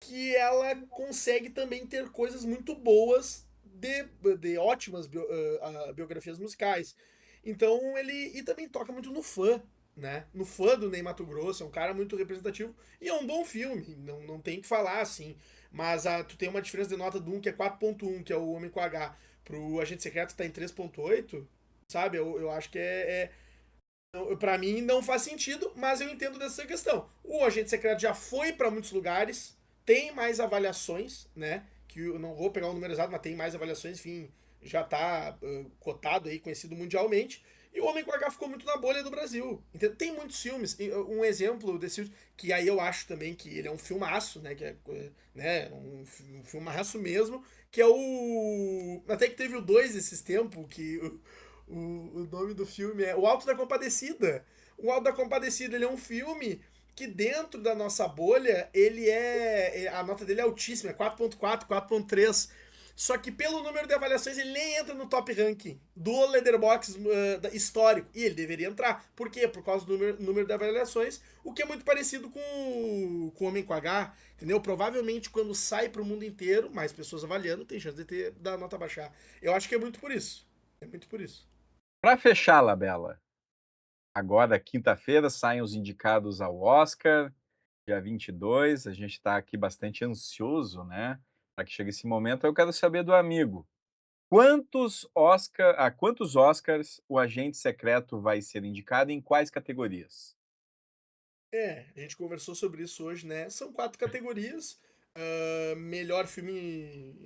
F: que ela consegue também ter coisas muito boas de ótimas biografias musicais. Então ele. E também toca muito no fã, né? No fã do Ney Matogrosso, é um cara muito representativo. E é um bom filme, não tem que falar assim. Mas tu tem uma diferença de nota do 1 que é 4.1, que é o Homem com H, pro Agente Secreto que tá em 3.8, sabe? Eu acho que pra mim não faz sentido, mas eu entendo dessa questão. O Agente Secreto já foi pra muitos lugares, tem mais avaliações, né? Que eu não vou pegar o número exato, mas tem mais avaliações, enfim, já tá cotado aí, conhecido mundialmente. E o Homem com H ficou muito na bolha do Brasil. Tem muitos filmes. Um exemplo desse que aí eu acho também que ele é um filmaço, né? Que é né, um filmaço mesmo. Que é o. Até que teve o 2 esses tempos, que o nome do filme é O Alto da Compadecida. O Alto da Compadecida ele é um filme que dentro da nossa bolha, a nota dele é altíssima, é 4.4, 4.3. Só que pelo número de avaliações ele nem entra no top ranking do Letterboxd histórico. E ele deveria entrar. Por quê? Por causa do número de avaliações, o que é muito parecido com o Homem com H, entendeu? Provavelmente quando sai pro mundo inteiro, mais pessoas avaliando, tem chance da nota baixar. Eu acho que é muito por isso. É muito por isso.
E: Para fechar, Labela, agora quinta-feira saem os indicados ao Oscar, dia 22, a gente está aqui bastante ansioso, né, para que chegue esse momento. Eu quero saber do amigo, quantos Oscars o Agente Secreto vai ser indicado e em quais categorias?
F: A gente conversou sobre isso hoje, né? São 4 categorias. Melhor filme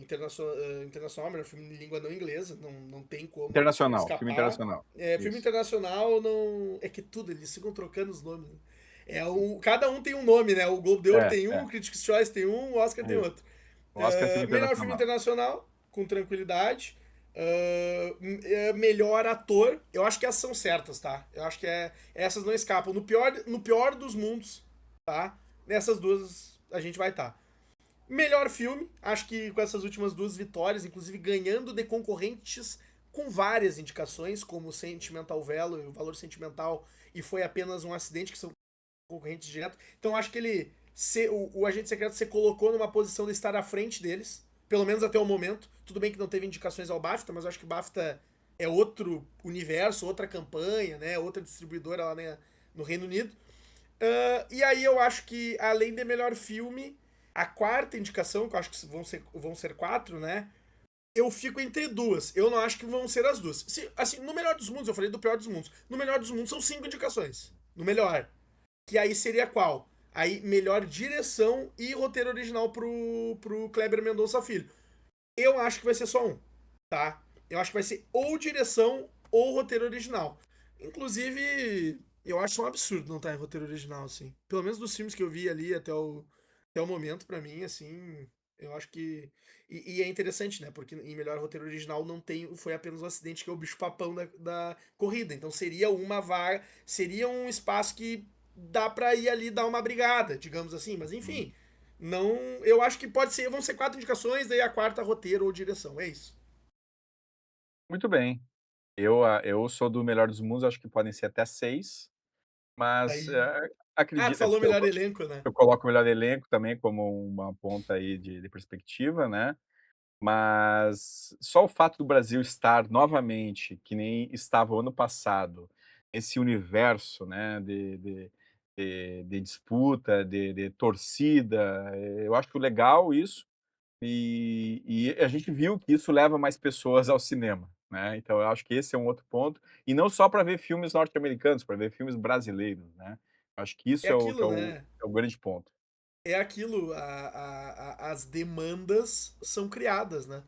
F: internacional, melhor filme em língua não inglesa, não tem como
E: Internacional, filme
F: escapar.
E: internacional.
F: Filme
E: Isso.
F: internacional não. É que tudo, eles ficam trocando os nomes. Né? Cada um tem um nome, né? O Globo de Ouro tem um, o Critics' Choice tem um, o Oscar tem
E: Isso.
F: outro.
E: O Oscar é filme
F: Melhor filme
E: internacional.
F: internacional, com tranquilidade. Melhor ator, eu acho que essas são certas, tá? Eu acho que essas não escapam. No pior dos mundos, tá? Nessas duas a gente vai estar. Melhor filme, acho que com essas últimas duas vitórias, inclusive ganhando de concorrentes com várias indicações, como Sentimental Valor, o Valor Sentimental, e foi apenas um acidente, que são concorrentes diretos. Então acho que o Agente Secreto se colocou numa posição de estar à frente deles, pelo menos até o momento. Tudo bem que não teve indicações ao BAFTA, mas eu acho que o BAFTA é outro universo, outra campanha, né? Outra distribuidora lá, né, no Reino Unido. E aí eu acho que, além de melhor filme, a quarta indicação, que eu acho que vão ser 4, né? Eu fico entre duas. Eu não acho que vão ser as duas. Assim, no melhor dos mundos, eu falei do pior dos mundos. No melhor dos mundos são 5 indicações. No melhor. Que aí seria qual? Aí, melhor direção e roteiro original pro Kleber Mendonça Filho. Eu acho que vai ser só um, tá? Eu acho que vai ser ou direção ou roteiro original. Inclusive, eu acho um absurdo não estar em roteiro original, assim. Pelo menos dos filmes que eu vi ali até o momento, pra mim, assim, eu acho que... E é interessante, né? Porque em melhor roteiro original não tem, foi apenas um acidente que é o bicho-papão da corrida. Então seria uma vaga, seria um espaço que dá pra ir ali dar uma brigada, digamos assim. Mas enfim, não, eu acho que vão ser 4 indicações, daí a quarta roteiro ou direção, é isso.
E: Muito bem. Eu sou do melhor dos mundos, acho que podem ser até 6, mas,
F: Daí, tu
E: acredito
F: falou melhor elenco, né?
E: eu coloco o melhor elenco também como uma ponta aí de perspectiva, né, mas só o fato do Brasil estar novamente, que nem estava o ano passado, esse universo, né, de disputa, de torcida, eu acho legal isso, e a gente viu que isso leva mais pessoas ao cinema, né, então eu acho que esse é um outro ponto, e não só para ver filmes norte-americanos, para ver filmes brasileiros, né. Acho que
F: É
E: isso
F: aquilo, né?
E: é o grande ponto.
F: É aquilo, as demandas são criadas, né?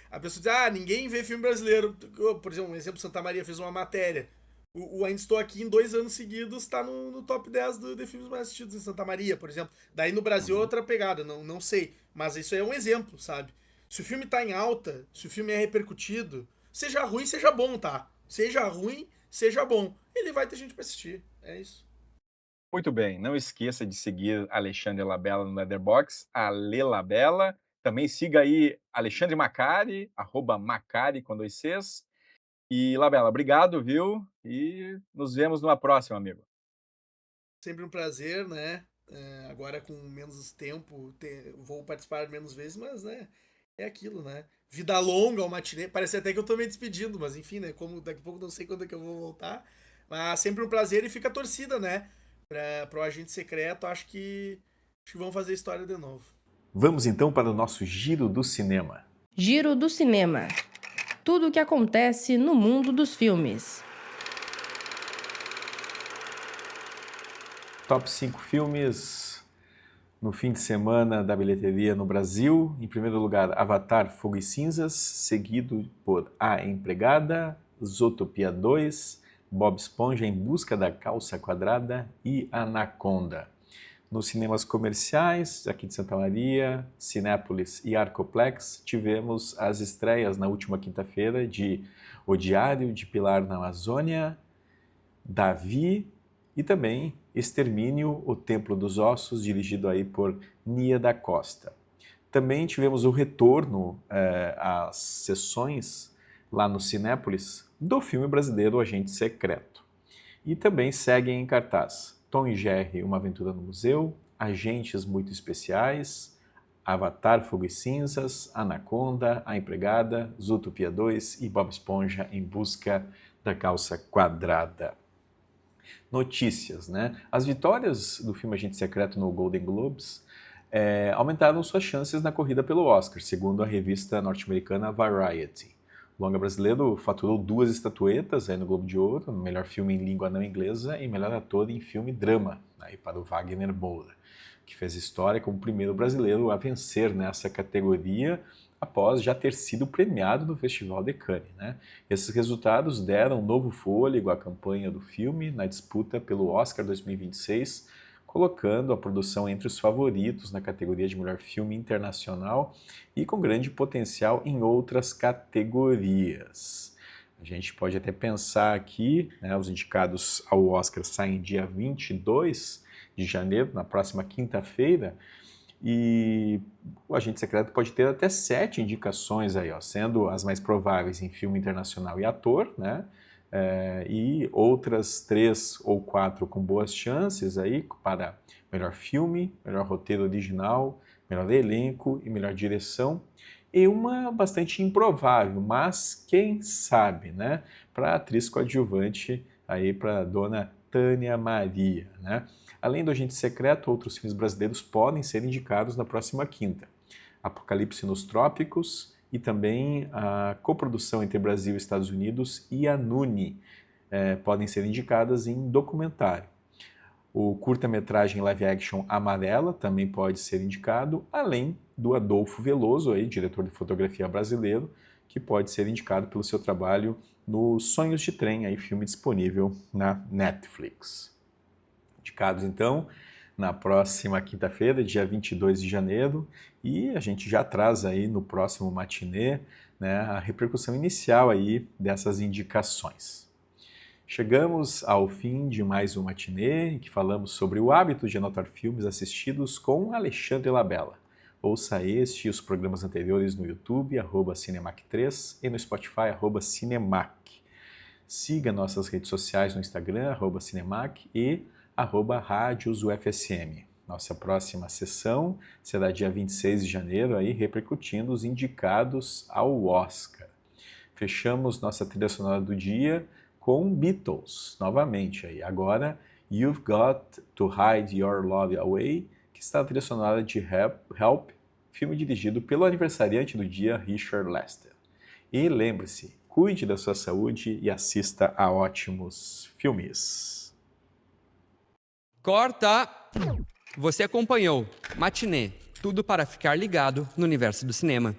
F: A pessoa diz, ninguém vê filme brasileiro. Por exemplo, um exemplo, Santa Maria fez uma matéria. O Ainda Estou Aqui em 2 anos seguidos está no top 10 de filmes mais assistidos em Santa Maria, por exemplo. Daí no Brasil é
E: Uhum.
F: outra pegada, não sei. Mas isso é um exemplo, sabe? Se o filme tá em alta, se o filme é repercutido, seja ruim, seja bom, tá? Seja ruim, seja bom. Ele vai ter gente pra assistir. É isso.
E: Muito bem, não esqueça de seguir Alexandre Labella no Letterboxd, Ale Labella. Também siga aí Alexandre Macari, @Macari com 2 Cs. E Labella, obrigado, viu? E nos vemos numa próxima, amigo.
F: Sempre um prazer, né? Agora com menos tempo, vou participar menos vezes, mas, né? É aquilo, né? Vida longa, o matinê. Parece até que eu tô me despedindo, mas enfim, né? Como daqui a pouco não sei quando é que eu vou voltar. Mas sempre um prazer e fica a torcida, né? Pro Agente Secreto, acho que vão fazer história de novo.
B: Vamos então para o nosso giro do cinema.
C: Giro do cinema. Tudo o que acontece no mundo dos filmes.
B: Top 5 filmes no fim de semana da bilheteria no Brasil. Em primeiro lugar, Avatar, Fogo e Cinzas, seguido por A Empregada, Zootopia 2, Bob Esponja em Busca da Calça Quadrada e Anaconda. Nos cinemas comerciais, aqui de Santa Maria, Cinépolis e Arcoplex, tivemos as estreias na última quinta-feira de O Diário de Pilar na Amazônia, Davi e também Extermínio, o Templo dos Ossos, dirigido aí por Nia da Costa. Também tivemos o retorno às sessões lá no Cinépolis do filme brasileiro O Agente Secreto. E também seguem em cartaz Tom e Jerry, Uma Aventura no Museu, Agentes Muito Especiais, Avatar, Fogo e Cinzas, Anaconda, A Empregada, Zootopia 2 e Bob Esponja em Busca da Calça Quadrada. Notícias, né? As vitórias do filme Agente Secreto no Golden Globes aumentaram suas chances na corrida pelo Oscar, segundo a revista norte-americana Variety. O longa brasileiro faturou 2 estatuetas aí no Globo de Ouro, melhor filme em língua não inglesa e melhor ator em filme drama, aí para o Wagner Moura, que fez história como o primeiro brasileiro a vencer nessa categoria após já ter sido premiado no Festival de Cannes, né? Esses resultados deram um novo fôlego à campanha do filme na disputa pelo Oscar 2026, colocando a produção entre os favoritos na categoria de melhor filme internacional e com grande potencial em outras categorias. A gente pode até pensar aqui, né, os indicados ao Oscar saem dia 22 de janeiro, na próxima quinta-feira, e o Agente Secreto pode ter até 7 indicações aí, ó, sendo as mais prováveis em filme internacional e ator, né? E outras 3 ou 4 com boas chances aí para melhor filme, melhor roteiro original, melhor elenco e melhor direção, e uma bastante improvável, mas quem sabe, né? Para a atriz coadjuvante, aí para dona Tânia Maria, né? Além do Agente Secreto, outros filmes brasileiros podem ser indicados na próxima quinta. Apocalipse nos Trópicos e também a coprodução entre Brasil e Estados Unidos e a Nuni podem ser indicadas em documentário. O curta-metragem live action Amarela também pode ser indicado, além do Adolfo Veloso, aí, diretor de fotografia brasileiro, que pode ser indicado pelo seu trabalho no Sonhos de Trem, aí, filme disponível na Netflix. Indicados, então, na próxima quinta-feira, dia 22 de janeiro, e a gente já traz aí no próximo matinê, né, a repercussão inicial aí dessas indicações. Chegamos ao fim de mais um matinê em que falamos sobre o hábito de anotar filmes assistidos com Alexandre Labella. Ouça este e os programas anteriores no YouTube, @Cinemac3, e no Spotify, @Cinemac. Siga nossas redes sociais no Instagram, @Cinemac e @Rádios UFSM. Nossa próxima sessão será dia 26 de janeiro, aí, repercutindo os indicados ao Oscar. Fechamos nossa trilha sonora do dia com Beatles, novamente. Aí. Agora, You've Got to Hide Your Love Away, que está na trilha sonora de Help, filme dirigido pelo aniversariante do dia, Richard Lester. E lembre-se, cuide da sua saúde e assista a ótimos filmes.
A: Corta! Você acompanhou Matinê, tudo para ficar ligado no universo do cinema.